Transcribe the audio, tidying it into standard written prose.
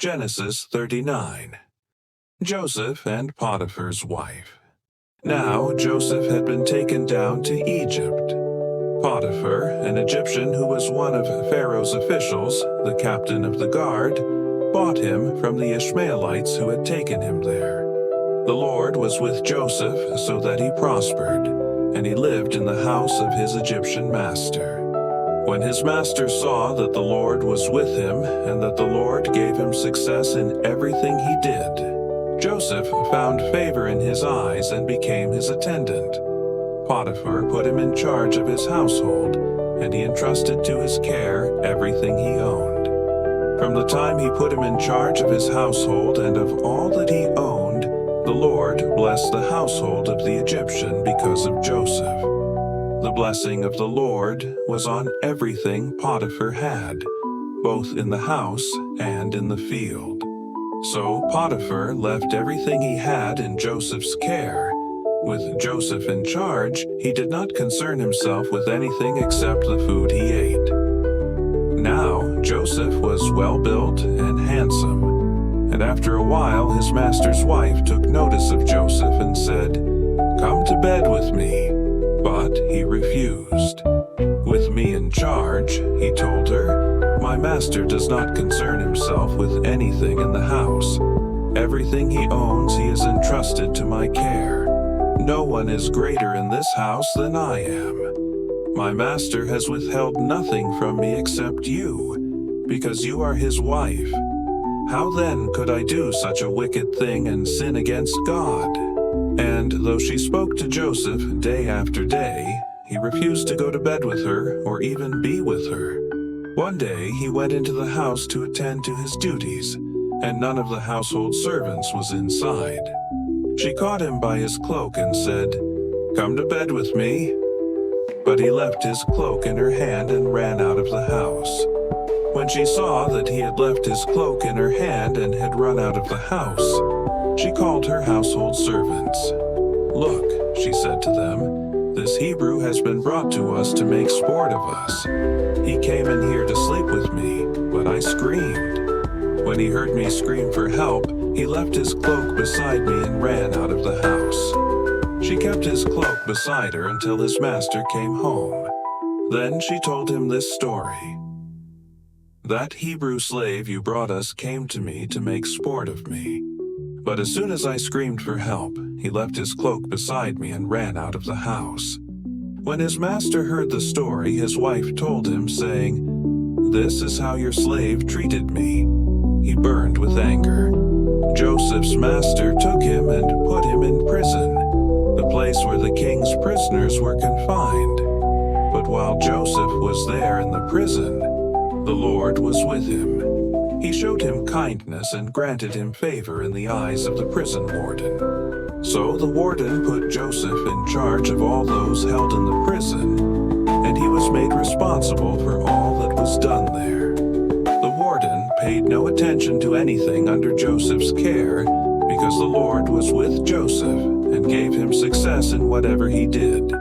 Genesis 39. Joseph and Potiphar's wife. Now Joseph had been taken down to Egypt. Potiphar, an Egyptian who was one of Pharaoh's officials, the captain of the guard, bought him from the Ishmaelites who had taken him there. The Lord was with Joseph so that he prospered, and he lived in the house of his Egyptian master. When his master saw that the Lord was with him and that the Lord gave him success in everything he did, Joseph found favor in his eyes and became his attendant. Potiphar put him in charge of his household, and he entrusted to his care everything he owned. From the time he put him in charge of his household and of all that he owned, the Lord blessed the household of the Egyptian because of Joseph. The blessing of the Lord was on everything Potiphar had, both in the house and in the field. So Potiphar left everything he had in Joseph's care. With Joseph in charge, he did not concern himself with anything except the food he ate. Now Joseph was well-built and handsome, and after a while his master's wife took notice of Joseph and said, "Come to bed with me." But he refused. "With me in charge," he told her, "my master does not concern himself with anything in the house. Everything he owns he has entrusted to my care. No one is greater in this house than I am. My master has withheld nothing from me except you, because you are his wife. How then could I do such a wicked thing and sin against God?" And though she spoke to Joseph day after day, he refused to go to bed with her or even be with her. One day he went into the house to attend to his duties, and none of the household servants was inside. She caught him by his cloak and said, "Come to bed with me." But he left his cloak in her hand and ran out of the house. When she saw that he had left his cloak in her hand and had run out of the house, she called her household servants. "Look," she said to them, "this Hebrew has been brought to us to make sport of us. He came in here to sleep with me, but I screamed. When he heard me scream for help, he left his cloak beside me and ran out of the house." She kept his cloak beside her until his master came home. Then she told him this story. "That Hebrew slave you brought us came to me to make sport of me. But as soon as I screamed for help, he left his cloak beside me and ran out of the house." When his master heard the story, his wife told him, saying, "This is how your slave treated me." He burned with anger. Joseph's master took him and put him in prison, the place where the king's prisoners were confined. But while Joseph was there in the prison, the Lord was with him. He showed him kindness and granted him favor in the eyes of the prison warden. So the warden put Joseph in charge of all those held in the prison, and he was made responsible for all that was done there. The warden paid no attention to anything under Joseph's care, because the Lord was with Joseph and gave him success in whatever he did.